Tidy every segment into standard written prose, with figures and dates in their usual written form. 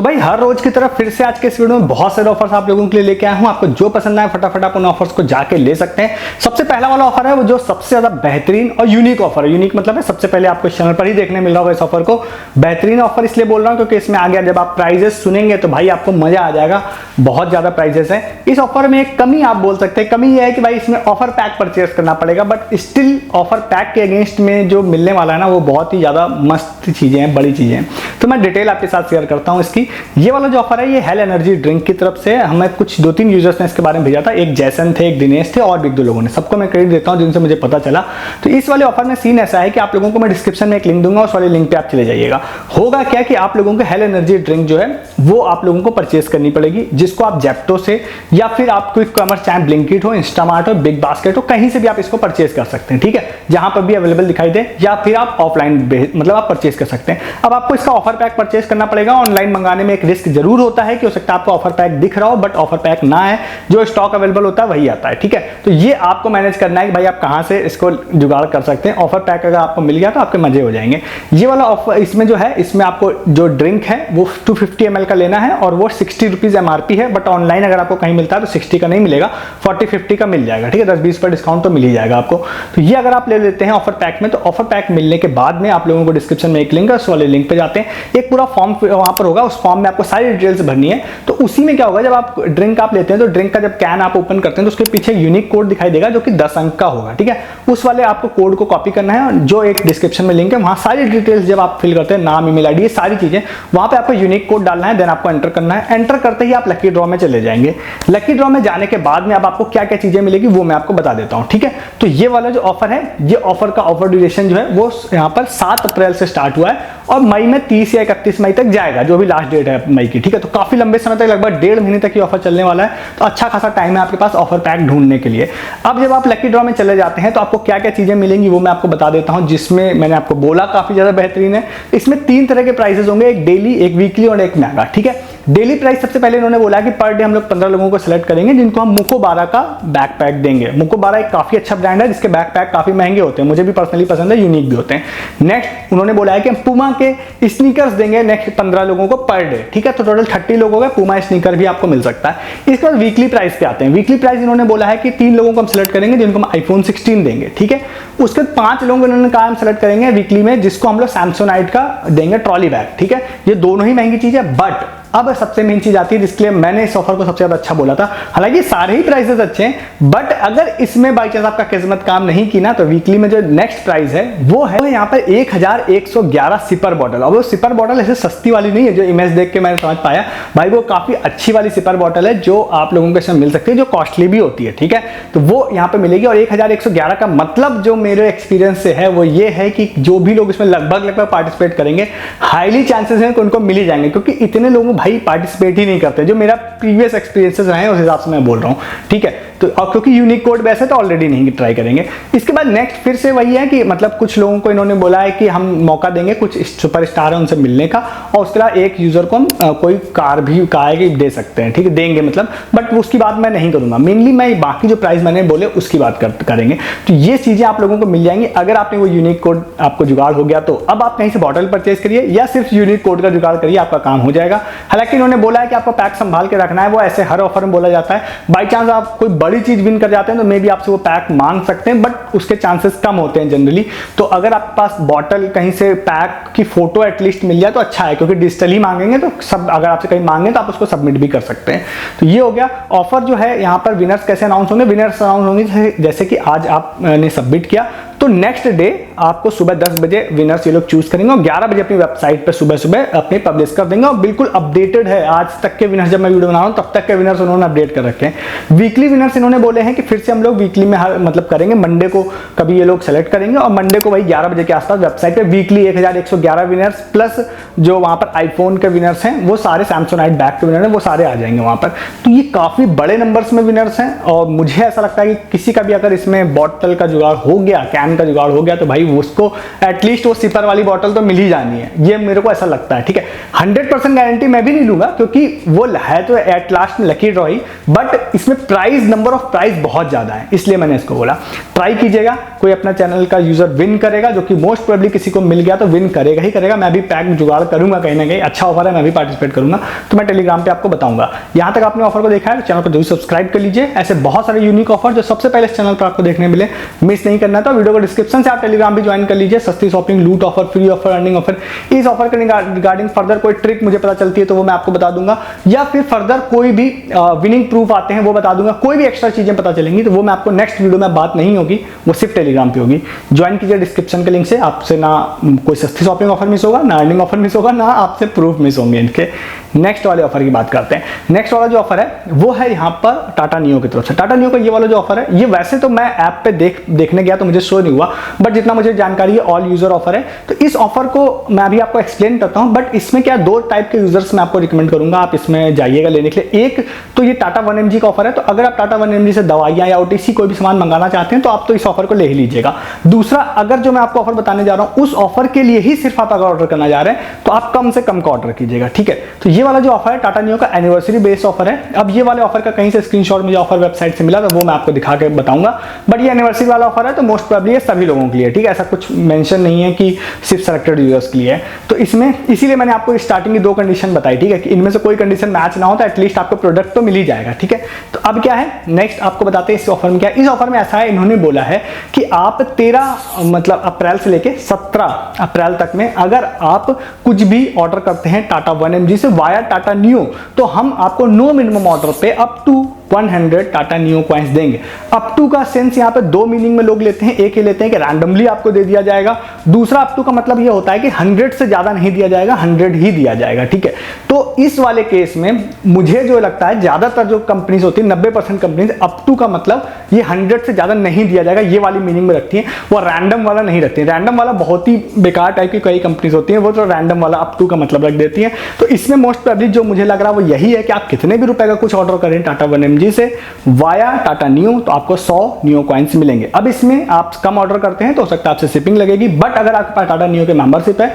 भाई हर रोज की तरह फिर से आज के इस वीडियो में बहुत सारे ऑफर्स आप लोगों के लिए लेके आया हूं। आपको जो पसंद आए फटाफट आप उन ऑफर्स को जाके ले सकते हैं। सबसे पहला वाला ऑफर है वो जो सबसे ज्यादा बेहतरीन और यूनिक ऑफर है। यूनिक मतलब है सबसे पहले आपको इस चैनल पर ही देखने मिल रहा होगा इस ऑफर को। बेहतरीन ऑफर इसलिए बोल रहा हूं क्योंकि इसमें आगे जब आप प्राइजेस सुनेंगे तो भाई आपको मजा आ जाएगा। बहुत ज्यादा प्राइजेस है इस ऑफर में। एक कमी आप बोल सकते हैं, कमी यह है कि भाई इसमें ऑफर पैक परचेस करना पड़ेगा, बट स्टिल ऑफर पैक के अगेंस्ट में जो मिलने वाला है ना वो बहुत ही ज्यादा मस्त चीजें हैं, बड़ी चीजें हैं। तो मैं डिटेल आपके साथ शेयर करता हूं इसकी। ये वाला जो ऑफर है ये हेल एनर्जी ड्रिंक की तरफ से हमें कुछ 2-3 यूजर्स ने इसके बारे में भेजा था। एक जैसन थे, एक दिनेश थे और भी 2 लोगों ने। सबको मैं क्रेडिट देता हूं जिनसे मुझे पता चला। तो इस वाले ऑफर में सीन ऐसा है कि आप लोगों को मैं डिस्क्रिप्शन में एक लिंक दूंगा, उस वाले लिंक पे आप चले जाइएगा। होगा क्या कि आप लोगों को हेल एनर्जी ड्रिंक जो है वो आप लोगों को परचेस करनी पड़ेगी, जिसको आप जेप्टो से या फिर आप क्विक कॉमर्स चाहे ब्लिंकिट हो, इंस्टामार्ट हो, बिग बास्केट हो, कहीं से भी आप इसको परचेस कर सकते हैं। ठीक है, जहां पर भी अवेलेबल दिखाई दे, या फिर आप ऑफलाइन मतलब आप परचेस कर सकते हैं। अब आपको इसका ऑफर पैक परचेस करना पड़ेगा। ऑनलाइन मंगाने में एक रिस्क जरूर होता है कि हो सकता है आपको ऑफर पैक दिख रहा हो बट ऑफर पैक ना है, जो स्टॉक अवेलेबल होता है वही आता है। ठीक है, तो ये आपको मैनेज करना है कि भाई आप कहां से इसको जुगाड़ कर सकते हैं। ऑफर पैक अगर आपको मिल गया तो आपके मजे हो जाएंगे। ये वाला ऑफर इसमें जो है, इसमें आपको जो ड्रिंक है वो 250 ml का लेना है और वो 60 रुपीज एमआरपी है। बट ऑनलाइन अगर आपको कहीं मिलता है तो 60 का नहीं मिलेगा, 40-50 का मिल जाएगा। ठीक है, 10-20 पर डिस्काउंट तो मिल ही जाएगा आपको। तो ये अगर आप ले लेते हैं ऑफर पैक में, तो ऑफर पैक मिलने के बाद में आप लोगों को डिस्क्रिप्शन में एक लिंक है, उस वाले लिंक पे जाते हैं। एक पूरा फॉर्म वहां पर होगा, उस फॉर्म में आपको सारी डिटेल्स भरनी है। तो उसी में क्या होगा, जब आप ड्रिंक आप लेते हैं तो ड्रिंक का जब कैन आप ओपन करते हैं तो उसके पीछे यूनिक कोड दिखाई देगा जो कि 10 अंक का होगा। ठीक है, उस वाले आपको कोड को कॉपी करना है, जो एक डिस्क्रिप्शन में लिंक है, वहां सारी डिटेल्स जब आप फिल करते हैं, नाम, ईमेल आईडी, ये सारी चीजें, वहां पे आपको यूनिक कोड डालना है। देन आपको एंटर करना है। एंटर करते ही आप लकी ड्रॉ में चले जाएंगे। लकी ड्रॉ में जाने के बाद में अब आपको क्या क्या चीजें मिलेगी वो मैं आपको बता देता हूं। ठीक है, तो ये वाला जो ऑफर है, ये ऑफर का ऑफर ड्यूरेशन जो है वो यहाँ पर 7 अप्रैल से स्टार्ट हुआ है और मई में 30 या 31 मई तक जाएगा, जो भी लास्ट डेट है मई की। ठीक है, तो काफी लंबे समय तक, लगभग 1.5 महीने तक ये ऑफर चलने वाला है। तो अच्छा खासा टाइम है आपके पास ऑफर पैक ढूंढने के लिए। अब जब आप लकी ड्रॉ में चले जाते हैं तो आपको क्या क्या चीजें मिलेंगी वो मैं आपको बता देता हूं, जिसमें मैंने आपको बोला काफी ज्यादा बेहतरीन है। इसमें 3 तरह के प्राइसेस होंगे, एक डेली, एक वीकली और एक मेगा। ठीक है, डेली प्राइस सबसे पहले इन्होंने बोला कि पर डे हम लोग 15 लोगों को सिलेक्ट करेंगे जिनको हम मुकोबारा का बैकपैक देंगे। मुकोबारा एक काफी अच्छा ब्रांड है जिसके बैकपैक काफी महंगे होते हैं, मुझे भी पर्सनली पसंद है, यूनिक भी होते हैं। नेक्स्ट उन्होंने बोला है कि हम पुमा के स्नीकर्स देंगे नेक्स्ट 15 लोगों को पर डे। ठीक है, तो टोटल 30 लोग हो गए, पुमा स्नीकर भी आपको मिल सकता है। इसके बाद वीकली प्राइस पे आते हैं। वीकली प्राइस इन्होंने बोला है कि 3 लोगों को हम सिलेक्ट करेंगे जिनको हम iPhone 16 देंगे। ठीक है, उसके बाद 5 लोगों को इन्होंने कहा हम सिलेक्ट करेंगे वीकली में जिसको हम लोग सैमसोनाइट का देंगे ट्रॉली बैग। ठीक है, ये दोनों ही महंगी चीज है, बट अब सबसे मेन चीज आती है जिसके लिए मैंने इस ऑफर को सबसे ज्यादा अच्छा बोला था। हालांकि सारे ही प्राइसेस अच्छे हैं, बट अगर इसमें बाई चांस आपका किस्मत काम नहीं की ना, तो वीकली में जो नेक्स्ट प्राइस है वो है यहाँ पर 1111 सिपर बॉटल। अब वो सिपर बॉटल ऐसे सस्ती वाली नहीं है, जो इमेज देख के मैंने समझ पाया भाई, वो काफी अच्छी वाली सिपर बॉटल है जो आप लोगों को इसमें मिल सकती है, जो कॉस्टली भी होती है। ठीक है, तो वो यहाँ पे मिलेगी। और 1111 का मतलब जो मेरे एक्सपीरियंस से है वो ये है कि जो भी लोग इसमें लगभग पार्टिसिपेट करेंगे, हाईली चांसेस है कि उनको मिल ही जाएंगे, क्योंकि इतने लोग भाई पार्टिसिपेट ही नहीं करते। जो मेरा प्रीवियस एक्सपीरियंसेस रहे हैं उस हिसाब से मैं बोल रहा हूं। ठीक है, तो और क्योंकि यूनिक कोड वैसे तो ऑलरेडी नहीं ट्राई करेंगे। इसके बाद नेक्स्ट फिर से वही है कि मतलब कुछ लोगों को इन्होंने बोला है कि हम मौका देंगे, कुछ सुपरस्टार है उनसे मिलने का, और उसके बाद एक यूजर को हम कोई कार भी दे सकते हैं। ठीक है, देंगे मतलब, बट उसकी बात मैं नहीं करूंगा। मेनली मैं बाकी जो प्राइस मैंने बोले उसकी बात करेंगे। तो ये चीजें आप लोगों को मिल जाएंगी अगर आपने वो यूनिक कोड आपको जुगाड़ हो गया। तो अब आप कहीं से बॉटल परचेज करिए या सिर्फ यूनिक कोड का जुगाड़ करिए, आपका काम हो जाएगा। हालांकि इन्होंने बोला है कि आपको पैक संभाल के रखना है, वो ऐसे हर ऑफर में बोला जाता है। बाई चांस आप कोई बड़ी चीज विन कर जाते हैं तो मे भी आपसे वो पैक मांग सकते हैं, बट उसके चांसेस कम होते हैं जनरली। तो अगर आपके पास बॉटल कहीं से पैक की फोटो एटलीस्ट मिल जाए तो अच्छा है, क्योंकि डिजिटल ही मांगेंगे तो सब, अगर आपसे कहीं मांगे तो आप उसको सबमिट भी कर सकते हैं। तो ये हो गया ऑफर जो है। यहाँ पर विनर्स कैसे अनाउंस होंगे? विनर्स अनाउंस होंगे जैसे कि आज आपने सबमिट किया तो नेक्स्ट डे आपको सुबह 10 बजे विनर्स ये लोग चूज करेंगे और 11 बजे अपनी वेबसाइट पर सुबह अपने पब्लिश कर देंगे। और बिल्कुल अपडेटेड है आज तक के विनर्स, जब मैं वीडियो बना रहा हूं तब तक के विनर्स उन्होंने अपडेट कर रखे हैं। वीकली विनर्स इन्होंने बोले हैं कि फिर से हम लोग वीकली में मतलब करेंगे, मंडे को कभी ये लोग सेलेक्ट करेंगे और मंडे को वही 11 बजे के आसपास वेबसाइट पे वीकली 1111 विनर्स प्लस जो वहां पर आईफोन के विनर्स हैं, वो सारे सैमसोनाइट बैग के विनर हैं, वो सारे आ जाएंगे वहां पर। तो ये काफी बड़े नंबर्स में विनर्स हैं और मुझे ऐसा लगता है कि किसी का भी अगर इसमें बॉटल का जुगाड़ हो गया, कैन का जुगाड़ हो गया, तो भाई उसको एटलीस्ट वो सिपर वाली बॉटल तो मिल ही जानी है, ये मेरे को ऐसा लगता है। ठीक है, 100% गारंटी मैं भी नहीं लूंगा, क्योंकि वो है तो एट लास्ट में लकी ड्रॉ ही, बट इसमें प्राइस, नंबर ऑफ प्राइस बहुत ज्यादा है, इसलिए मैंने इसको बोला ट्राई कीजिएगा। कोई अपना चैनल का यूजर विन करेगा, जो कि मोस्ट प्रोबेबली किसी को मिल गया तो विन करेगा ही करेगा। मैं भी पैक जुगाड़ करूंगा कहीं ना कहीं, अच्छा ऑफर है, मैं भी पार्टिसिपेट करूंगा, तो मैं टेलीग्राम पे आपको बताऊंगा। यहां तक आपने ऑफर को देखा है तो चैनल को जरूर सब्सक्राइब कर लीजिए। ऐसे बहुत सारे यूनिक ऑफर जो सबसे पहले इस चैनल पर आपको देखने मिले, मिस नहीं करना था। वीडियो को डिस्क्रिप्शन से आप टेलीग्राम भी ज्वाइन कर लीजिए। सस्ती शॉपिंग, लूट offer, free offer, earning offer, इस ऑफर के रिगार्डिंग फर्दर कोई ट्रिक मुझे पता चलती है तो वो मैं आपको बता दूंगा, या फिर फर्दर कोई भी विनिंग प्रूफ आते हैं वो बता दूंगा। कोई भी एक्स्ट्रा चीजें पता चलेंगी तो वो मैं आपको नेक्स्ट वीडियो में बात नहीं होगी, वो सिर्फ टेलीग्राम पे होगी। ज्वाइन कीजिए डिस्क्रिप्शन के लिंक से, आपसे ना कोई सस्ती शॉपिंग ऑफर मिस होगा, ना अर्निंग ऑफर मिस होगा, ना आपसे प्रूफ मिस होंगे इनके। नेक्स्ट वाले ऑफर की बात करते हैं। नेक्स्ट वाला जो ऑफर है वो है यहाँ पर टाटा नियो की तरफ से। टाटा नियो का ये वाला जो ऑफर है, ये वैसे तो मैं ऐप पे देखने गया तो मुझे शो नहीं हुआ, बट जितना मुझे जानकारी है ऑल यूजर ऑफर है। तो इस ऑफर को मैं अभी आपको एक्सप्लेन करता हूं, बट इसमें क्या दो टाइप के यूजर्स मैं आपको रिकमेंड करूंगा, आप इसमें जाइएगा लेने के लिए। एक तो ये टाटा 1mg का ऑफर है, तो अगर आप टाटा 1mg से दवाइयां या OTC कोई भी सामान मंगाना चाहते हैं तो आप तो इस ऑफर को ले ही लीजिएगा। दूसरा, अगर जो मैं आपको ऑफर बताने जा रहा हूं उस ऑफर के लिए ही सिर्फ आप अगर ऑर्डर करना जा रहे हैं तो आप कम से कम का ऑर्डर कीजिएगा, ठीक है। तो ये वाला जो ऑफर है टाटा नियो का एनिवर्सरी बेस्ड ऑफर है। अब ये वाले ऑफर का कहीं से स्क्रीनशॉट मुझे ऑफर वेबसाइट से मिला तो वो मैं आपको दिखा के बताऊंगा, बट ये एनिवर्सरी वाला ऑफर है तो मोस्ट प्रोबेबली ये सभी लोगों के लिए, ठीक है। ऐसा कुछ मेंशन नहीं है कि सिर्फ सेलेक्टेड यूजर्स के लिए है। तो इसमें इसीलिए मैंने आपको स्टार्टिंग की दो कंडीशन बताई, ठीक है, कि इनमें से कोई कंडीशन मैच ना हो तो एटलीस्ट आपको प्रोडक्ट तो मिल ही जाएगा, ठीक है। तो अब क्या है, नेक्स्ट आपको बताते हैं इस ऑफर में क्या है। इस ऑफर में ऐसा है, इन्होंने बोला है कि आप 13 मतलब अप्रैल से लेके 17 अप्रैल तक में अगर आप कुछ भी ऑर्डर करते हैं टाटा 1mg से वाया टाटा नियो, तो हम आपको नो मिनिमम ऑर्डर पे up to 100 Tata Neu coins देंगे। अप टू का सेंस यहाँ पे दो मीनिंग में लोग लेते हैं। एक ये लेते हैं कि रैंडमली आपको दे दिया जाएगा, दूसरा अप टू का मतलब ये होता है कि 100 से ज्यादा नहीं दिया जाएगा, 100 ही दिया जाएगा, ठीक है। तो इस वाले केस में मुझे जो लगता है ज्यादातर जो कंपनीज होती है 90% कंपनीज अप टू का मतलब ये 100 से ज्यादा नहीं दिया जाएगा ये वाली मीनिंग में रखती है, वो रैंडम वाला नहीं रखती है। रैंडम वाला बहुत ही बेकार टाइप की कई कंपनीज होती है, वो तो रैंडम वाला अप टू का मतलब रख देती है। तो इसमें मोस्ट प्रोबेबली जो मुझे लग रहा है वो यही है कि आप कितने भी रुपए का कुछ ऑर्डर करें टाटा 1mg से वाया टाटा नियो तो आपको 100 नियो कॉइन्स मिलेंगे। अब इसमें आप कम ऑर्डर करते हैं तो हो सकता है आपसे शिपिंग लगेगी, बट अगर आपके पास टाटा नियो के मेंबरशिप है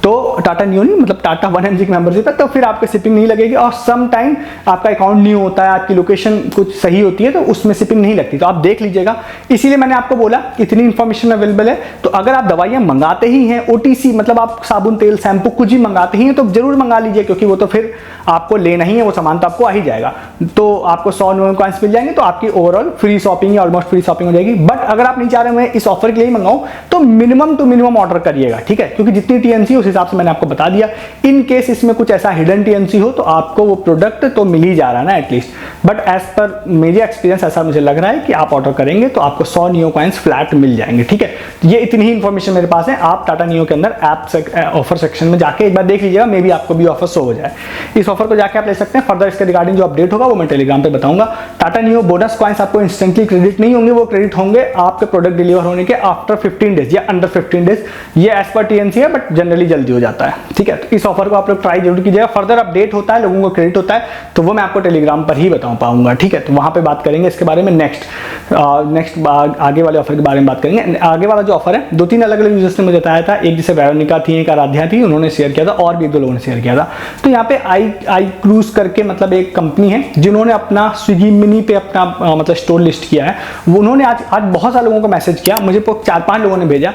तो टाटा नियो नहीं मतलब टाटा 1mg की मेंबरशिप है तो फिर आपको शिपिंग नहीं लगेगी। और सम टाइम आपका अकाउंट न्यू होता है, आपकी लोकेशन कुछ सही होती है तो उसमें शिपिंग नहीं लगती, तो आप देख लीजिएगा। इसीलिए मैंने आपको बोला इतनी इंफॉर्मेशन अवेलेबल है। तो अगर आप दवाइयां मंगाते ही हैं, OTC मतलब आप साबुन तेल शैम्पू कुछ भी मंगाते ही हैं तो जरूर मंगा लीजिए, क्योंकि वो तो फिर आपको लेना ही है, वो सामान तो आपको आ ही जाएगा। तो आपको 100 नियो कॉइन्स मिल जाएंगे, तो आपकी ओवरऑल फ्री शॉपिंग या ऑलमोस्ट फ्री शॉपिंग हो जाएगी। बट अगर आप नहीं चाह रहे मैं इस ऑफर के लिए मंगाऊं तो मिनिमम टू मिनिमम ऑर्डर करिएगा, ठीक है, क्योंकि जितनी TNC उस हिसाब से मैंने आपको बता दिया। इन केस इसमें कुछ ऐसा हिडन TNC हो तो आपको वो प्रोडक्ट तो मिल ही जा रहा है ना एटलीस्ट, बट एज पर मेरी एक्सपीरियंस ऐसा मुझे लग रहा है कि आप ऑर्डर करेंगे तो आपको 100 नियो कॉइन्स फ्लैट मिल जाएंगे, ठीक है। ये इतनी ही इंफॉर्मेशन मेरे पास है। आप टाटा नियो के अंदर ऐप ऑफर सेक्शन में जाके एक बार देख लीजिएगा, मे बी आपको भी ऑफर शो हो जाए। इस ऑफर को जाके आप ले सकते हैं। फर्दर इसके रिगार्डिंग जो अपडेट होगा वो मैं टेलीग्राम पे बताऊंगा। टाटा नियो बोनस कॉइन्स आपको इंस्टेंटली क्रेडिट नहीं होंगे, वो क्रेडिट होंगे आपके प्रोडक्ट डिलीवर होने के आफ्टर 15 डेज या अंडर 15 डेज। ये एज पर TNC है बट जनरली जल्दी हो जाता है, ठीक है। तो इस ऑफर को आप लोग ट्राई जरूर कीजिएगा। फर्दर अपडेट होता है, लोगों को क्रेडिट होता है तो वो मैं आपको टेलीग्राम पर ही बता पाऊंगा, ठीक है। तो वहां पे बात करेंगे इसके बारे में। नेक्स्ट आगे वाले ऑफर के बारे में बात करेंगे। आगे वाला जो ऑफर है 2-3 अलग अलग यूजर्स ने मुझे बताया था, एक जैसे वेरोनिका थी, एक आराध्या थी, उन्होंने शेयर किया था, और भी 2 लोगों ने शेयर किया था। तो यहाँ पे आई क्रूज करके मतलब एक कंपनी है जिन्होंने अपना स्विगी मिनी पे अपना मतलब स्टोर लिस्ट किया है। उन्होंने आज बहुत सारे लोगों को मैसेज किया, मुझे 4-5 लोगों ने भेजा।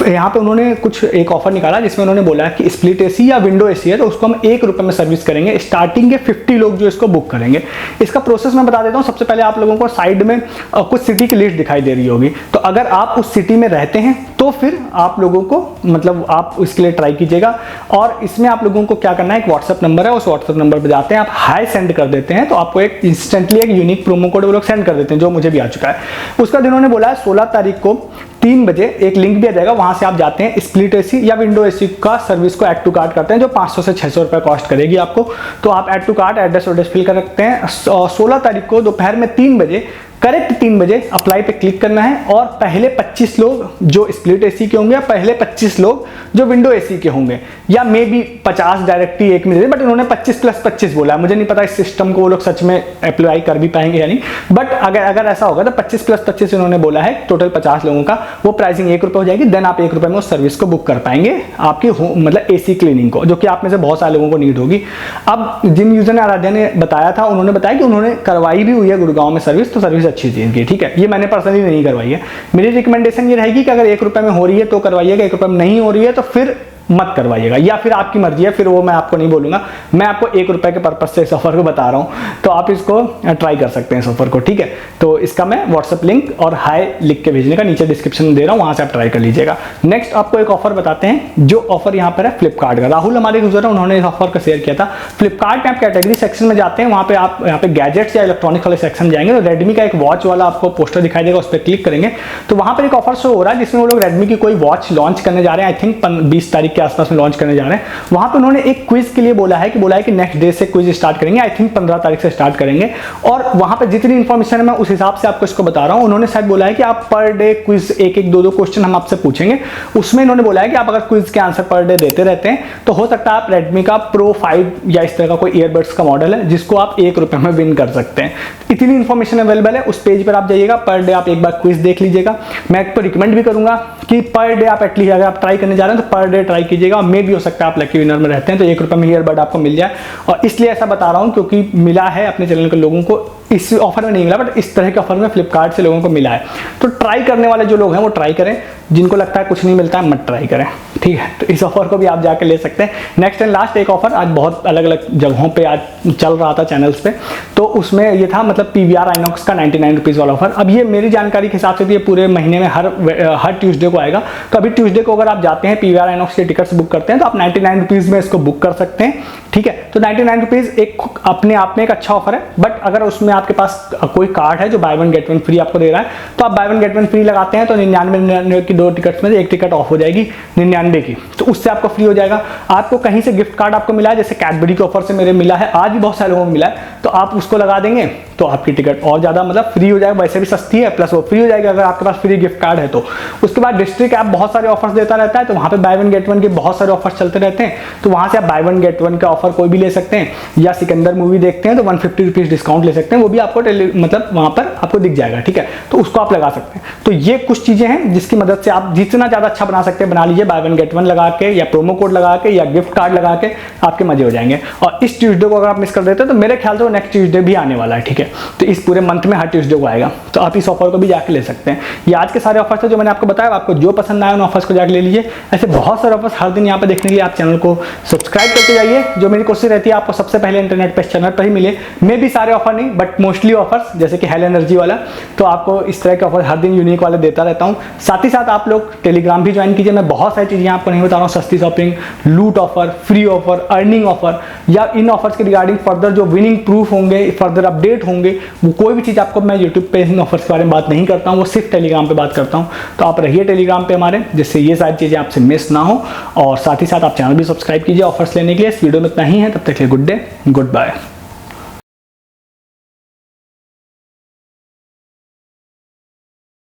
यहाँ पे उन्होंने कुछ एक ऑफर निकाला जिसमें उन्होंने बोला कि स्प्लिट AC या विंडो AC है तो उसको हम ₹1 में सर्विस करेंगे, स्टार्टिंग के 50 लोग जो इसको बुक करेंगे। इसका प्रोसेस मैं बता देता हूँ। सबसे पहले आप लोगों को साइड में कुछ सिटी की लिस्ट दिखाई दे रही होगी, तो अगर आप उस सिटी में रहते हैं तो फिर आप लोगों को मतलब आप इसके लिए ट्राई कीजिएगा। और इसमें आप लोगों को क्या करना है, एक व्हाट्सएप नंबर है, उस व्हाट्सएप नंबर पर जाते हैं, आप हाई सेंड कर देते हैं तो आपको एक इंस्टेंटली एक यूनिक प्रोमो कोड वो लोग सेंड कर देते हैं, जो मुझे भी आ चुका है। उसका जिन्होंने बोला है 16 तारीख को 3 बजे एक लिंक भी आ जाएगा, वहां से आप जाते हैं स्प्लिट AC या विंडो AC का सर्विस को ऐड टू कार्ट करते हैं, जो 500 से 600 रुपए कॉस्ट करेगी आपको। तो आप add to cart address fill कर रखते हैं। 16 तारीख को दोपहर में 3 बजे करेक्ट 3 बजे अप्लाई पे क्लिक करना है और पहले 25 लोग जो स्प्लिट एसी के होंगे या पहले 25 लोग जो विंडो एसी के होंगे, या मे बी 50 डायरेक्टली एक में दे, बट उन्होंने 25+25 बोला है। मुझे नहीं पता इस सिस्टम को वो लोग सच में अप्लाई कर भी पाएंगे या नहीं, बट अगर ऐसा होगा तो 25+25 उन्होंने बोला है, टोटल 50 लोगों का वो प्राइसिंग ₹1 हो जाएगी। देन आप ₹1 में उस सर्विस को बुक कर पाएंगे आपकी मतलब एसी क्लीनिंग को, जो कि आप में से बहुत सारे लोगों को नीड होगी। अब जिन यूजर ने आराध्या ने बताया था, उन्होंने बताया कि उन्होंने करवाई भी हुई है गुड़गांव में सर्विस, तो सर्विस अच्छी थी इनकी, ठीक है। ये मैंने पर्सनली नहीं करवाई है। मेरी रिकमेंडेशन ये रहेगी कि अगर ₹1 में हो रही है तो करवाइएगा, ₹1 में नहीं हो रही है तो फिर मत करवाइएगा, या फिर आपकी मर्जी है, फिर वो मैं आपको नहीं बोलूंगा। मैं आपको ₹1 के पर्पज से इस ऑफर को बता रहा हूं, तो आप इसको ट्राई कर सकते हैं इस ऑफर को, ठीक है। तो इसका मैं व्हाट्सएप लिंक और हाई लिख के भेजने का नीचे डिस्क्रिप्शन में दे रहा हूं, वहां से आप ट्राई कर लीजिएगा। नेक्स्ट आपको एक ऑफर बताते हैं, जो ऑफर यहाँ पर है फ्लिपकार्ट का। राहुल हमारे यूजर है, उन्होंने इस ऑफर को शेयर किया था। फ्लिपकार्ट में आप कैटेगरी सेक्शन में जाते हैं, वहां पे आप यहाँ पे गैजेट्स या इलेक्ट्रॉनिक वाले सेक्शन जाएंगे तो रेडमी का एक वॉच वाला आपको पोस्टर दिखाई देगा, उस पर क्लिक करेंगे तो वहां पर एक ऑफर शो हो रहा है जिसमें वो लोग रेडमी की कोई वॉच लॉन्च करने जा रहे हैं। आई थिंक 20 तारीख के आसपास में लॉन्च करने जा रहे हैं। वहां पे उन्होंने एक क्विज के लिए बोला है कि नेक्स्ट डे से क्विज स्टार्ट करेंगे। आई थिंक 15 तारीख से स्टार्ट करेंगे, और वहां पे जितनी इंफॉर्मेशन है मैं उस हिसाब से आपको इसको बता रहा हूं। उन्होंने शायद बोला है कि आप पर डे क्विज 1-1, 2-2 क्वेश्चन हम आपसे पूछेंगे। उसमें इन्होंने बोला है कि आप अगर क्विज के आंसर पर डे देते रहते हैं तो हो सकता है आप रेडमी का Pro 5 या इस तरह का कोई ईयरबड्स का मॉडल है जिसको आप ₹1 में विन कर सकते हैं। इतनी इंफॉर्मेशन अवेलेबल है, उस पेज पर आप जाइएगा, पर डे आप एक बार क्विज देख लीजिएगा। मैं आपको रिकमेंड भी करूंगा कि पर डे आप एटलीस्ट अगर आप ट्राई करने जा रहे हैं तो पर डे ट्राई कीजिएगा। मे भी हो सकता है आप लकी विनर में रहते हैं तो ₹1 में ईयरबड आपको मिल जाए। और इसलिए ऐसा बता रहा हूं क्योंकि मिला है अपने चैनल के लोगों को, इस ऑफर में नहीं मिला बट इस तरह के ऑफर में फ्लिपकार्ट से लोगों को मिला है। तो ट्राई करने वाले जो लोग हैं वो ट्राई करें, जिनको लगता है कुछ नहीं मिलता है मत ट्राई करें, ठीक है। तो इस ऑफर को भी आप जाके ले सकते हैं। नेक्स्ट एंड लास्ट एक ऑफर आज बहुत अलग अलग जगहों पे आज चल रहा था चैनल्स पे, तो उसमें ये था मतलब PVR आइनॉक्स का ₹99 वाला ऑफर। अब ये मेरी जानकारी के हिसाब से ये पूरे महीने में हर ट्यूसडे को आएगा। तो अभी ट्यूसडे को अगर आप जाते हैं PVR आइनॉक्स के टिकट्स बुक करते हैं तो आप ₹99 में इसको बुक कर सकते हैं, ठीक है। तो ₹99 एक अपने आप में एक अच्छा ऑफर है, बट अगर उसमें आपके पास कोई कार्ड है जो बाय 1 गेट 1 फ्री आपको दे रहा है तो आप बाय 1 गेट 1 फ्री लगाते हैं तो 99 की 2 टिकट्स में से एक टिकट ऑफ हो जाएगी 99 की, तो उससे आपको फ्री हो जाएगा। आपको कहीं से गिफ्ट कार्ड आपको मिला है, जैसे कैडबरी के ऑफर से मेरे मिला है, आज भी बहुत सारे लोगों को मिला है, तो आप उसको लगा देंगे तो आपकी टिकट और ज्यादा मतलब फ्री हो जाएगा। वैसे भी सस्ती है, प्लस वो फ्री हो जाएगा अगर आपके पास फ्री गिफ्ट कार्ड है तो। उसके बाद डिस्ट्रिक्ट ऐप बहुत सारे ऑफर्स देता रहता है, तो वहां पे बाय 1 गेट 1 के बहुत सारे ऑफर्स चलते रहते हैं, तो वहां से आप बाय 1 गेट 1 का ऑफर कोई भी ले सकते हैं। या सिकंदर मूवी देखते हैं तो ₹150 डिस्काउंट ले सकते हैं, वो भी आपको मतलब वहां पर आपको दिख जाएगा, ठीक है। तो उसको आप लगा सकते हैं। तो ये कुछ चीजें हैं जिसकी मदद से आप जितना ज्यादा अच्छा बना सकते हैं बना लीजिए, बाय 1 गेट 1 लगा के या प्रोमो कोड लगा के या गिफ्ट कार्ड लगा के आपके मजे हो जाएंगे। और इस ट्यूसडे को अगर आप मिस कर देते हैं तो मेरे ख्याल से वो नेक्स्ट ट्यूसडे भी आने वाला है, ठीक है। तो इस पूरे मंथ में हर ट्यूसडे को आएगा, तो आप इस ऑफर को भी जाके ले सकते हैं। ये आज के सारे ऑफर्स थे जो मैंने आपको बताया, आपको जो पसंद आया उन ऑफर्स को जाके ले लीजिए। ऐसे बहुत सारे ऑफर्स हर दिन यहाँ पे देखने के लिए आप चैनल को सब्सक्राइब करके जाइए। जो मेरी कोशिश रहती है आपको सबसे पहले इंटरनेट पे चैनल पर ही मिले। मे भी सारे ऑफर नहीं बट मोस्टली ऑफर्स, जैसे कि हेल एनर्जी वाला, तो आपको इस तरह के ऑफर हर दिन यूनिक वाले देता रहता हूँ। साथ ही साथ आप लोग टेलीग्राम भी ज्वाइन कीजिए। मैं बहुत सारी चीजें आपको नहीं बता रहा हूँ, सस्ती शॉपिंग, लूट offer, free offer, earning offer, या इन ऑफर्स के रिगार्डिंग फर्दर जो विनिंग प्रूफ होंगे, फर्दर अपडेट होंगे, वो कोई भी चीज आपको मैं यूट्यूब पे इन ऑफर्स के बारे में बात नहीं करता हूँ, वो सिर्फ टेलीग्राम पे बात करता हूँ। तो आप रहिए टेलीग्राम पे हमारे, जिससे ये सारी चीजें आपसे मिस ना हो। और साथ ही साथ आप चैनल भी सब्सक्राइब कीजिए ऑफर्स लेने के लिए। इस वीडियो में इतना ही है, तब तक के लिए गुड डे, गुड बाय।